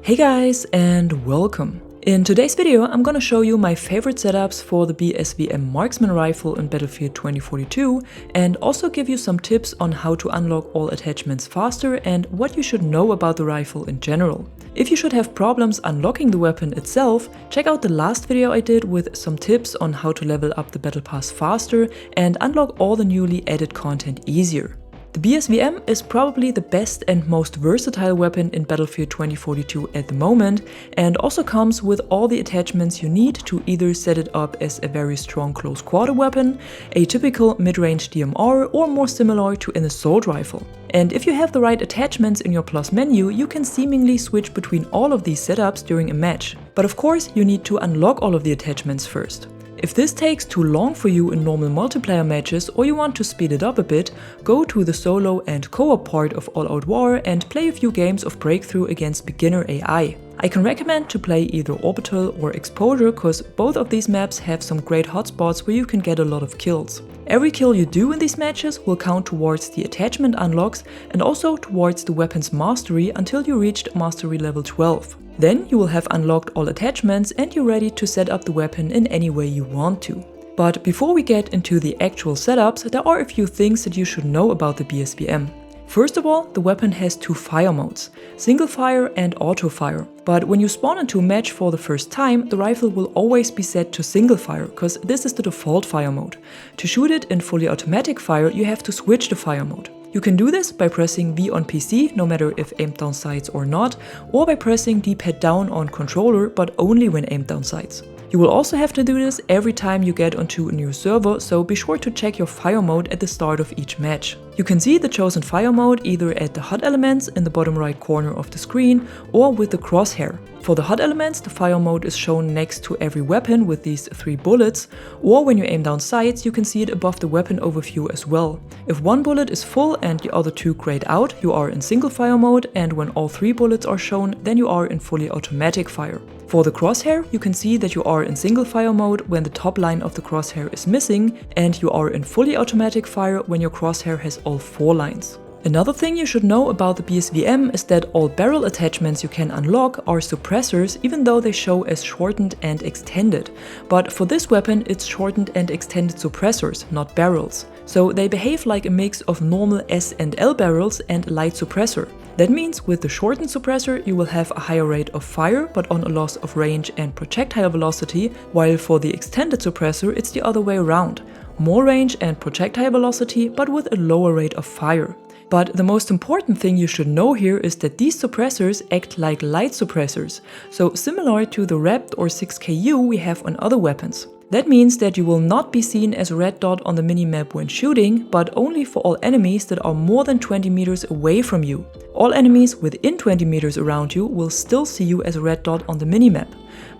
Hey guys, and welcome! In today's video, I'm gonna show you my favorite setups for the BSV-M marksman rifle in Battlefield 2042 and also give you some tips on how to unlock all attachments faster and what you should know about the rifle in general. If you should have problems unlocking the weapon itself, check out the last video I did with some tips on how to level up the battle pass faster and unlock all the newly added content easier. The BSV-M is probably the best and most versatile weapon in Battlefield 2042 at the moment, and also comes with all the attachments you need to either set it up as a very strong close quarter weapon, a typical mid-range DMR, or more similar to an assault rifle. And if you have the right attachments in your plus menu, you can seemingly switch between all of these setups during a match. But of course, you need to unlock all of the attachments first. If this takes too long for you in normal multiplayer matches or you want to speed it up a bit, go to the solo and co-op part of All Out War and play a few games of Breakthrough against beginner AI. I can recommend to play either Orbital or Exposure, cause both of these maps have some great hotspots where you can get a lot of kills. Every kill you do in these matches will count towards the attachment unlocks and also towards the weapon's mastery until you reached mastery level 12. Then you will have unlocked all attachments and you're ready to set up the weapon in any way you want to. But before we get into the actual setups, there are a few things that you should know about the BSV-M. First of all, the weapon has two fire modes, single fire and auto fire. But when you spawn into a match for the first time, the rifle will always be set to single fire, because this is the default fire mode. To shoot it in fully automatic fire, you have to switch the fire mode. You can do this by pressing V on PC, no matter if aimed down sights or not, or by pressing D-pad down on controller, but only when aimed down sights. You will also have to do this every time you get onto a new server, so be sure to check your fire mode at the start of each match. You can see the chosen fire mode either at the HUD elements in the bottom right corner of the screen or with the crosshair. For the HUD elements, the fire mode is shown next to every weapon with these 3 bullets, or when you aim down sights, you can see it above the weapon overview as well. If one bullet is full and the other 2 grayed out, you are in single fire mode, and when all 3 bullets are shown, then you are in fully automatic fire. For the crosshair, you can see that you are in single fire mode when the top line of the crosshair is missing, and you are in fully automatic fire when your crosshair has all 4 lines. Another thing you should know about the BSV-M is that all barrel attachments you can unlock are suppressors, even though they show as shortened and extended. But for this weapon, it's shortened and extended suppressors, not barrels. So they behave like a mix of normal S and L barrels and light suppressor. That means with the shortened suppressor you will have a higher rate of fire but on a loss of range and projectile velocity, while for the extended suppressor it's the other way around. More range and projectile velocity but with a lower rate of fire. But the most important thing you should know here is that these suppressors act like light suppressors, so similar to the wrapped or 6KU we have on other weapons. That means that you will not be seen as a red dot on the minimap when shooting, but only for all enemies that are more than 20 meters away from you. All enemies within 20 meters around you will still see you as a red dot on the minimap.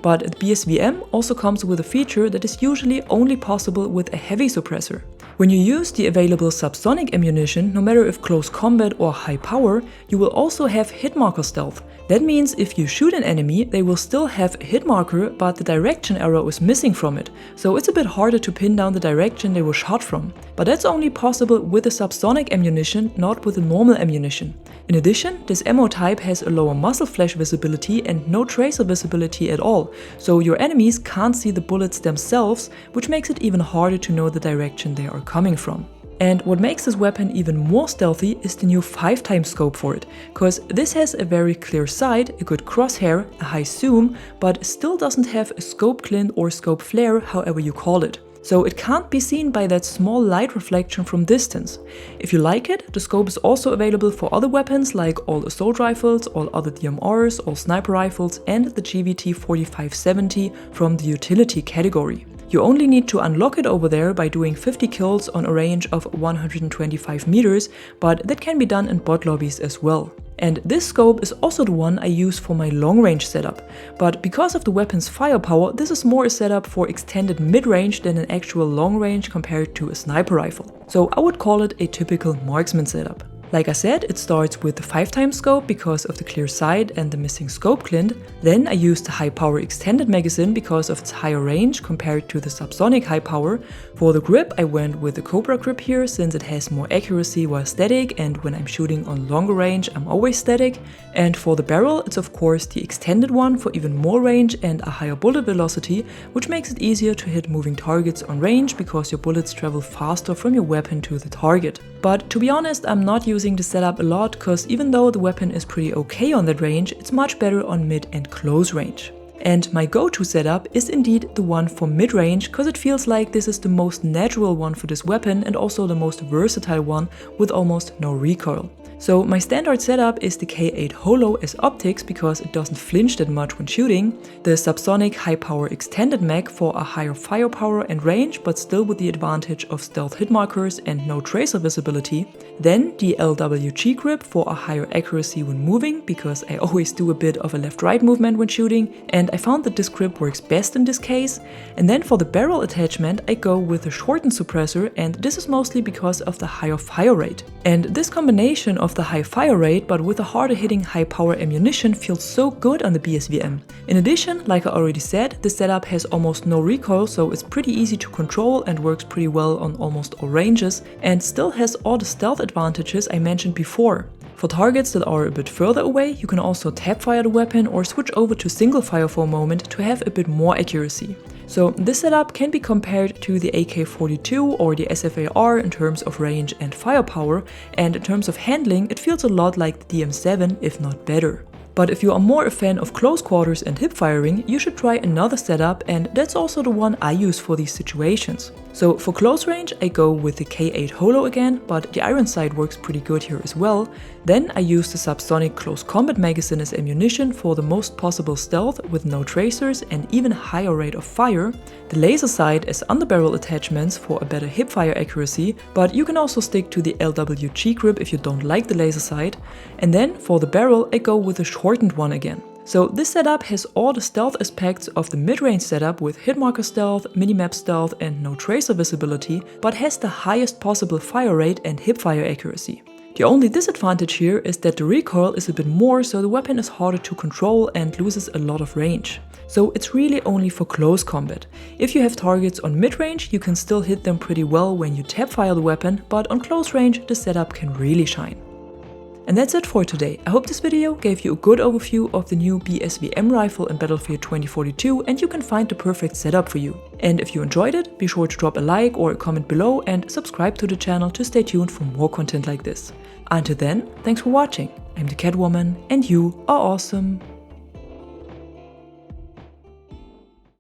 But the BSV-M also comes with a feature that is usually only possible with a heavy suppressor. When you use the available subsonic ammunition, no matter if close combat or high power, you will also have Hitmarker stealth. That means if you shoot an enemy, they will still have a Hitmarker, but the direction arrow is missing from it, so it's a bit harder to pin down the direction they were shot from. But that's only possible with the subsonic ammunition, not with the normal ammunition. In addition, this ammo type has a lower muzzle flash visibility and no tracer visibility at all, so your enemies can't see the bullets themselves, which makes it even harder to know the direction they are coming from. And what makes this weapon even more stealthy is the new 5x scope for it, cause this has a very clear sight, a good crosshair, a high zoom, but still doesn't have a scope glint or scope flare, however you call it. So it can't be seen by that small light reflection from distance. If you like it, the scope is also available for other weapons like all assault rifles, all other DMRs, all sniper rifles and the GVT 4570 from the utility category. You only need to unlock it over there by doing 50 kills on a range of 125 meters, but that can be done in bot lobbies as well. And this scope is also the one I use for my long-range setup, but because of the weapon's firepower, this is more a setup for extended mid-range than an actual long-range compared to a sniper rifle. So I would call it a typical marksman setup. Like I said, it starts with the 5x scope because of the clear sight and the missing scope glint. Then I used the high power extended magazine because of its higher range compared to the subsonic high power. For the grip, I went with the Cobra grip here since it has more accuracy while static, and when I'm shooting on longer range, I'm always static. And for the barrel, it's of course the extended one for even more range and a higher bullet velocity, which makes it easier to hit moving targets on range because your bullets travel faster from your weapon to the target. But to be honest, I'm not using the setup a lot because even though the weapon is pretty okay on that range, it's much better on mid and close range. And my go-to setup is indeed the one for mid-range because it feels like this is the most natural one for this weapon and also the most versatile one with almost no recoil. So my standard setup is the K8 Holo as optics because it doesn't flinch that much when shooting, the subsonic high power extended mag for a higher firepower and range but still with the advantage of stealth hit markers and no tracer visibility, then the LWG grip for a higher accuracy when moving because I always do a bit of a left-right movement when shooting and I found that this grip works best in this case, and then for the barrel attachment I go with a shortened suppressor, and this is mostly because of the higher fire rate. And this combination of the high fire rate but with a harder hitting high power ammunition feels so good on the BSV-M. In addition, like I already said, the setup has almost no recoil, so it's pretty easy to control and works pretty well on almost all ranges, and still has all the stealth advantages I mentioned before. For targets that are a bit further away, you can also tap fire the weapon or switch over to single fire for a moment to have a bit more accuracy. So this setup can be compared to the AK-42 or the SFAR in terms of range and firepower, and in terms of handling it feels a lot like the DM7 if not better. But if you are more a fan of close quarters and hip firing, you should try another setup, and that's also the one I use for these situations. So for close range I go with the K8 Holo again, but the iron sight works pretty good here as well. Then I use the subsonic close combat magazine as ammunition for the most possible stealth with no tracers and even higher rate of fire. The laser sight as underbarrel attachments for a better hip fire accuracy, but you can also stick to the LWG grip if you don't like the laser sight. And then for the barrel I go with a shortened one again. So this setup has all the stealth aspects of the mid-range setup with hitmarker stealth, minimap stealth and no tracer visibility, but has the highest possible fire rate and hip fire accuracy. The only disadvantage here is that the recoil is a bit more, so the weapon is harder to control and loses a lot of range. So it's really only for close combat. If you have targets on mid-range, you can still hit them pretty well when you tap fire the weapon, but on close range the setup can really shine. And that's it for today. I hope this video gave you a good overview of the new BSV-M rifle in Battlefield 2042 and you can find the perfect setup for you. And if you enjoyed it, be sure to drop a like or a comment below and subscribe to the channel to stay tuned for more content like this. Until then, thanks for watching. I'm the Catwoman and you are awesome.